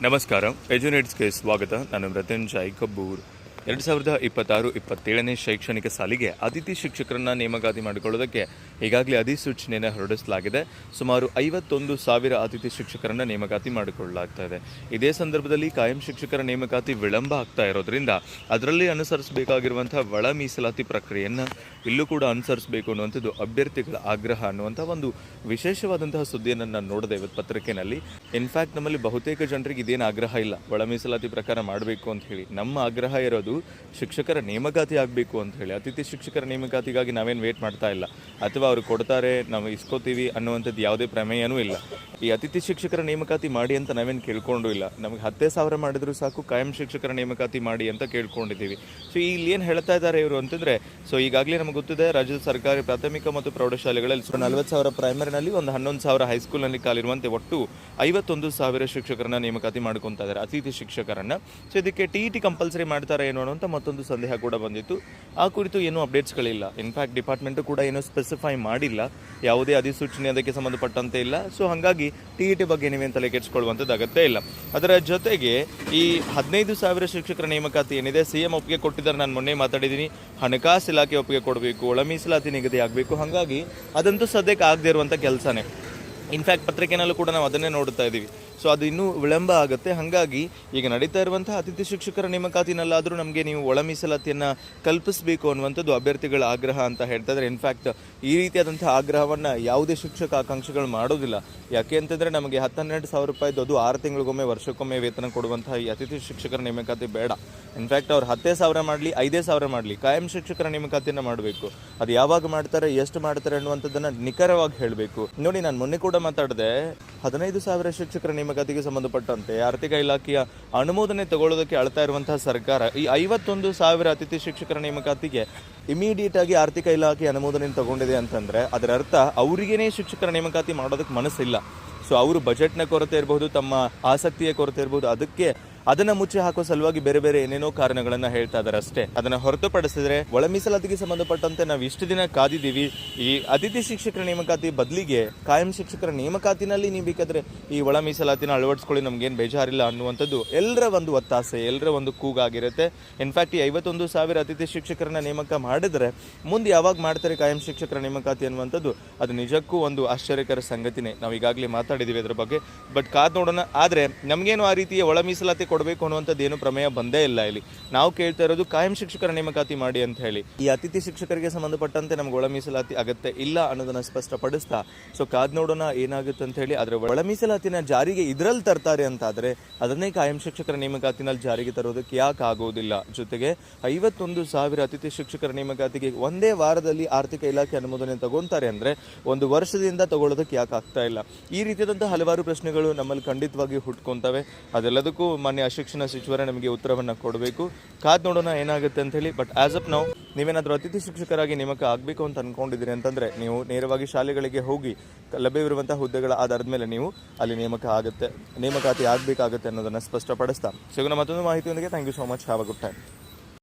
ನಮಸ್ಕಾರ, ಎಜುನೇಟ್ಸ್ಗೆ ಸ್ವಾಗತ. ನಾನು ಮೃತ್ಯುಂಜಯ್ ಕಬ್ಬೂರ್. 2026-27ನೇ ಶೈಕ್ಷಣಿಕ ಸಾಲಿಗೆ ಅತಿಥಿ ಶಿಕ್ಷಕರನ್ನ ನೇಮಕಾತಿ ಮಾಡಿಕೊಳ್ಳೋದಕ್ಕೆ ಈಗಾಗಲೇ ಅಧಿಸೂಚನೆಯನ್ನು ಹೊರಡಿಸಲಾಗಿದೆ. ಸುಮಾರು 51,000 ಅತಿಥಿ ಶಿಕ್ಷಕರನ್ನ ನೇಮಕಾತಿ ಮಾಡಿಕೊಳ್ಳಲಾಗ್ತಾ ಇದೆ. ಇದೇ ಸಂದರ್ಭದಲ್ಲಿ ಕಾಯಂ ಶಿಕ್ಷಕರ ನೇಮಕಾತಿ ವಿಳಂಬ ಆಗ್ತಾ ಇರೋದ್ರಿಂದ ಅದರಲ್ಲಿ ಅನುಸರಿಸಬೇಕಾಗಿರುವಂತಹ ಒಳ ಮೀಸಲಾತಿ ಪ್ರಕ್ರಿಯೆಯನ್ನು ಇಲ್ಲೂ ಕೂಡ ಅನುಸರಿಸಬೇಕು ಅನ್ನುವಂಥದ್ದು ಅಭ್ಯರ್ಥಿಗಳ ಆಗ್ರಹ ಅನ್ನುವಂಥ ಒಂದು ವಿಶೇಷವಾದಂತಹ ಸುದ್ದಿಯನ್ನು ನಾನು ನೋಡಿದೆ ಇವತ್ತು ಪತ್ರಿಕೆಯಲ್ಲಿ. ಇನ್ಫ್ಯಾಕ್ಟ್ ನಮ್ಮಲ್ಲಿ ಬಹುತೇಕ ಜನರಿಗೆ ಇದೇನು ಆಗ್ರಹ ಇಲ್ಲ, ಒಳ ಮೀಸಲಾತಿ ಪ್ರಕಾರ ಮಾಡಬೇಕು ಅಂತ ಹೇಳಿ. ನಮ್ಮ ಆಗ್ರಹ ಇರೋದು ಶಿಕ್ಷಕರ ನೇಮಕಾತಿ ಆಗಬೇಕು ಅಂತ ಹೇಳಿ. ಅತಿಥಿ ಶಿಕ್ಷಕರ ನೇಮಕಾತಿಗಾಗಿ ನಾವೇನು ವೇಟ್ ಮಾಡ್ತಾ ಇಲ್ಲ, ಅಥವಾ ಅವರು ಕೊಡ್ತಾರೆ ನಾವು ಇಸ್ಕೋತೀವಿ ಅನ್ನುವಂಥದ್ದು ಯಾವುದೇ ಪ್ರಮೇಯನೂ ಇಲ್ಲ. ಈ ಅತಿಥಿ ಶಿಕ್ಷಕರ ನೇಮಕಾತಿ ಮಾಡಿ ಅಂತ ನಾವೇನು ಕೇಳ್ಕೊಂಡು ಇಲ್ಲ. ನಮಗೆ 10,000 ಮಾಡಿದ್ರು ಸಾಕು, ಕಾಯಂ ಶಿಕ್ಷಕರ ನೇಮಕಾತಿ ಮಾಡಿ ಅಂತ ಕೇಳ್ಕೊಂಡಿದ್ದೀವಿ. ಸೊ ಇಲ್ಲಿ ಏನು ಹೇಳ್ತಾ ಇದ್ದಾರೆ ಇವರು ಅಂತಂದರೆ, ಸೊ ಈಗಾಗಲೇ ನಮಗೆ ಗೊತ್ತಿದೆ, ರಾಜ್ಯದ ಸರ್ಕಾರಿ ಪ್ರಾಥಮಿಕ ಮತ್ತು ಪ್ರೌಢಶಾಲೆಗಳಲ್ಲಿ 40,000 ಪ್ರೈಮರಿನಲ್ಲಿ, ಒಂದು 11,000 ಹೈಸ್ಕೂಲ್ನಲ್ಲಿ ಕಾಲಿರುವಂತೆ ಒಟ್ಟು 51,000 ಶಿಕ್ಷಕರನ್ನ ನೇಮಕಾತಿ ಮಾಡ್ಕೊತಾ ಇದ್ದಾರೆ, ಅತಿಥಿ ಶಿಕ್ಷಕರನ್ನ. ಸೊ ಇದಕ್ಕೆ TET ಕಂಪಲ್ಸರಿ ಮಾಡ್ತಾರೆ ಏನೋ ಅನ್ನುವಂಥ ಮತ್ತೊಂದು ಸಂದೇಹ ಕೂಡ ಬಂದಿತ್ತು. ಆ ಕುರಿತು ಏನೂ ಅಪ್ಡೇಟ್ಸ್ಗಳಿಲ್ಲ. ಇನ್ಫ್ಯಾಕ್ಟ್ ಡಿಪಾರ್ಟ್ಮೆಂಟು ಕೂಡ ಏನೂ ಸ್ಪೆಸಿಫೈ ಮಾಡಿಲ್ಲ, ಯಾವುದೇ ಅಧಿಸೂಚನೆ ಅದಕ್ಕೆ ಸಂಬಂಧಪಟ್ಟಂತೆ ಇಲ್ಲ. ಸೊ ಹಾಗಾಗಿ TET ಬಗ್ಗೆ ನೀವೇನು ತಲೆ ಕೆಡಿಸ್ಕೊಳ್ಳುವಂಥದ್ದು ಅಗತ್ಯ ಇಲ್ಲ. ಅದರ ಜೊತೆಗೆ ಈ 15,000 ಶಿಕ್ಷಕರ ನೇಮಕಾತಿ ಏನಿದೆ, CM ಒಪ್ಪಿಗೆ ಕೊಟ್ಟಿದ್ದಾರೆ. ನಾನು ಮೊನ್ನೆ ಮಾತಾಡಿದ್ದೀನಿ, ಹಣಕಾಸು ಇಲಾಖೆ ಒಪ್ಪಿಗೆ ಕೊಡಬೇಕು, ಒಳ ಮೀಸಲಾತಿ ನಿಗದಿ ಆಗಬೇಕು. ಹಾಗಾಗಿ ಅದಂತೂ ಸದ್ಯಕ್ಕೆ ಆಗದೆ ಇರುವಂಥ ಕೆಲಸನೇ. ಇನ್ಫ್ಯಾಕ್ಟ್ ಪತ್ರಿಕೆನಲ್ಲೂ ಕೂಡ ನಾವು ಅದನ್ನೇ ನೋಡ್ತಾ ಇದ್ದೀವಿ. ಸೊ ಅದು ಇನ್ನೂ ವಿಳಂಬ ಆಗುತ್ತೆ. ಹಾಗಾಗಿ ಈಗ ನಡೀತಾ ಇರುವಂತಹ ಅತಿಥಿ ಶಿಕ್ಷಕರ ನೇಮಕಾತಿನಲ್ಲಾದರೂ ನಮಗೆ ನೀವು ಒಳ ಮೀಸಲಾತಿಯನ್ನು ಕಲ್ಪಿಸಬೇಕು ಅನ್ನುವಂಥದ್ದು ಅಭ್ಯರ್ಥಿಗಳ ಆಗ್ರಹ ಅಂತ ಹೇಳ್ತಾ ಇದ್ದಾರೆ. ಇನ್ಫ್ಯಾಕ್ಟ್ ಈ ರೀತಿಯಾದಂಥ ಆಗ್ರಹವನ್ನು ಯಾವುದೇ ಶಿಕ್ಷಕ ಆಕಾಂಕ್ಷಿಗಳು ಮಾಡೋದಿಲ್ಲ. ಯಾಕೆ ಅಂತಂದರೆ ನಮಗೆ 10-12,000 ರೂಪಾಯಿದು, ಅದು 6 ತಿಂಗಳಿಗೊಮ್ಮೆ ವರ್ಷಕ್ಕೊಮ್ಮೆ ವೇತನ ಕೊಡುವಂತಹ ಈ ಅತಿಥಿ ಶಿಕ್ಷಕರ ನೇಮಕಾತಿ ಬೇಡ. ಇನ್ಫ್ಯಾಕ್ಟ್ ಅವ್ರು 10,000 ಮಾಡಲಿ, 5,000 ಮಾಡಲಿ, ಕಾಯಂ ಶಿಕ್ಷಕರ ನೇಮಕಾತಿಯನ್ನು ಮಾಡಬೇಕು. ಅದು ಯಾವಾಗ ಮಾಡ್ತಾರೆ, ಎಷ್ಟು ಮಾಡ್ತಾರೆ ಅನ್ನುವಂಥದ್ದನ್ನು ನಿಖರವಾಗಿ ಹೇಳಬೇಕು. ನೋಡಿ, ನಾನು ಮೊನ್ನೆ ಕೂಡ ಮಾತಾಡಿದೆ, 15,000 ಶಿಕ್ಷಕರ ನೇಮಕಾತಿಗೆ ಸಂಬಂಧಪಟ್ಟಂತೆ ಆರ್ಥಿಕ ಇಲಾಖೆಯ ಅನುಮೋದನೆ ತಗೊಳ್ಳೋದಕ್ಕೆ ಅಳ್ತಾ ಇರುವಂತಹ ಸರ್ಕಾರ ಈ 51,000 ಅತಿಥಿ ಶಿಕ್ಷಕರ ನೇಮಕಾತಿಗೆ ಇಮಿಡಿಯೇಟ್ ಆಗಿ ಆರ್ಥಿಕ ಇಲಾಖೆ ಅನುಮೋದನೆ ತಗೊಂಡಿದೆ ಅಂತಂದ್ರೆ ಅದರ ಅರ್ಥ ಅವರಿಗೇನೆ ಶಿಕ್ಷಕರ ನೇಮಕಾತಿ ಮಾಡೋದಕ್ಕೆ ಮನಸ್ಸಿಲ್ಲ. ಸೊ ಅವರು ಬಜೆಟ್ನ ಕೊರತೆ ಇರಬಹುದು, ತಮ್ಮ ಆಸಕ್ತಿಯ ಕೊರತೆ ಇರಬಹುದು, ಅದನ್ನ ಮುಚ್ಚಿ ಹಾಕೋ ಸಲುವಾಗಿ ಬೇರೆ ಬೇರೆ ಏನೇನೋ ಕಾರಣಗಳನ್ನ ಹೇಳ್ತಾ ಇದ್ದಾರೆ ಅಷ್ಟೇ. ಅದನ್ನ ಹೊರತುಪಡಿಸಿದ್ರೆ ಒಳ ಮೀಸಲಾತಿಗೆ ಸಂಬಂಧಪಟ್ಟಂತೆ ನಾವು ಇಷ್ಟು ದಿನ ಕಾದಿದ್ದೀವಿ. ಈ ಅತಿಥಿ ಶಿಕ್ಷಕರ ನೇಮಕಾತಿ ಬದಲಿಗೆ ಕಾಯಂ ಶಿಕ್ಷಕರ ನೇಮಕಾತಿನಲ್ಲಿ ನೀವು ಬೇಕಾದ್ರೆ ಈ ಒಳ ಮೀಸಲಾತಿನ ಅಳವಡಿಸ್ಕೊಳ್ಳಿ, ನಮ್ಗೇನು ಬೇಜಾರಿಲ್ಲ ಅನ್ನುವಂಥದ್ದು ಎಲ್ಲರ ಒಂದು ಒತ್ತಾಸೆ, ಎಲ್ಲರ ಒಂದು ಕೂಗಾಗಿರುತ್ತೆ. ಇನ್ಫ್ಯಾಕ್ಟ್ ಈ 51,000 ಅತಿಥಿ ಶಿಕ್ಷಕರನ್ನ ನೇಮಕ ಮಾಡಿದ್ರೆ ಮುಂದೆ ಯಾವಾಗ ಮಾಡ್ತಾರೆ ಕಾಯಂ ಶಿಕ್ಷಕರ ನೇಮಕಾತಿ ಅನ್ನುವಂಥದ್ದು ಅದು ನಿಜಕ್ಕೂ ಒಂದು ಆಶ್ಚರ್ಯಕರ ಸಂಗತಿನೇ. ನಾವು ಈಗಾಗಲೇ ಮಾತಾಡಿದ್ದೀವಿ ಅದ್ರ ಬಗ್ಗೆ. ಬಟ್ ಕಾದ್ ನೋಡೋಣ. ಆದರೆ ನಮಗೇನು ಆ ರೀತಿಯ ಒಳ ಮೀಸಲಾತಿ ಕೊಡಬೇಕು ಅನ್ನುವಂಥದ್ದು ಏನು ಪ್ರಮೇಯ ಬಂದೇ ಇಲ್ಲ. ಇಲ್ಲಿ ನಾವು ಕೇಳ್ತಾ ಇರೋದು ಕಾಯಂ ಶಿಕ್ಷಕರ ನೇಮಕಾತಿ ಮಾಡಿ ಅಂತ ಹೇಳಿ. ಈ ಅತಿಥಿ ಶಿಕ್ಷಕರಿಗೆ ಸಂಬಂಧಪಟ್ಟಂತೆ ನಮ್ಗೆ ಒಳ ಮೀಸಲಾತಿ ಅಗತ್ಯ ಇಲ್ಲ ಅನ್ನೋದನ್ನ ಸ್ಪಷ್ಟಪಡಿಸ್ತಾ, ಸೊ ಕಾದ್ ನೋಡೋಣ ಏನಾಗುತ್ತೆ ಅಂತ ಹೇಳಿ. ಆದ್ರೆ ಒಳ ಮೀಸಲಾತಿನ ಜಾರಿಗೆ ಇದರಲ್ಲಿ ತರ್ತಾರೆ ಅಂತ ಆದ್ರೆ ಅದನ್ನೇ ಕಾಯಂ ಶಿಕ್ಷಕರ ನೇಮಕಾತಿನಲ್ಲಿ ಜಾರಿಗೆ ತರೋದಕ್ಕೆ ಯಾಕೆ ಆಗೋದಿಲ್ಲ? ಜೊತೆಗೆ 51,000 ಅತಿಥಿ ಶಿಕ್ಷಕರ ನೇಮಕಾತಿಗೆ ಒಂದೇ ವಾರದಲ್ಲಿ ಆರ್ಥಿಕ ಇಲಾಖೆ ಅನುಮೋದನೆ ತಗೊಂತಾರೆ ಅಂದ್ರೆ ಒಂದು ವರ್ಷದಿಂದ ತಗೊಳ್ಳೋದಕ್ಕೆ ಯಾಕೆ ಆಗ್ತಾ ಇಲ್ಲ? ಈ ರೀತಿಯಾದಂತಹ ಹಲವಾರು ಪ್ರಶ್ನೆಗಳು ನಮ್ಮಲ್ಲಿ ಖಂಡಿತವಾಗಿ ಹುಟ್ಕೊಂತವೆ. ಅದೆಲ್ಲದಕ್ಕೂ ಮಾನ್ಯ ಶಿಕ್ಷಣ ಸಚಿವರೇ ನಮಗೆ ಉತ್ತರವನ್ನು ಕೊಡಬೇಕು. ಕಾದ್ ನೋಡೋಣ ಏನಾಗುತ್ತೆ ಅಂತ ಹೇಳಿ. ಬಟ್ ಆಸ್ ಆಫ್ ನೌ ನೀವೇನಾದರೂ ಅತಿಥಿ ಶಿಕ್ಷಕರಾಗಿ ನೇಮಕ ಆಗಬೇಕು ಅಂತ ಅನ್ಕೊಂಡಿದ್ದೀರಿ ಅಂತಂದ್ರೆ ನೀವು ನೇರವಾಗಿ ಶಾಲೆಗಳಿಗೆ ಹೋಗಿ ಲಭ್ಯವಿರುವಂತಹ ಹುದ್ದೆಗಳ ಆಧಾರದ ಮೇಲೆ ನೀವು ಅಲ್ಲಿ ನೇಮಕಾತಿ ಆಗಬೇಕಾಗುತ್ತೆ ಅನ್ನೋದನ್ನ ಸ್ಪಷ್ಟಪಡಿಸ್ತಾ ಸಿಗೋಣ ಮತ್ತೊಂದು ಮಾಹಿತಿಯೊಂದಿಗೆ. Thank you so much. Have a good time.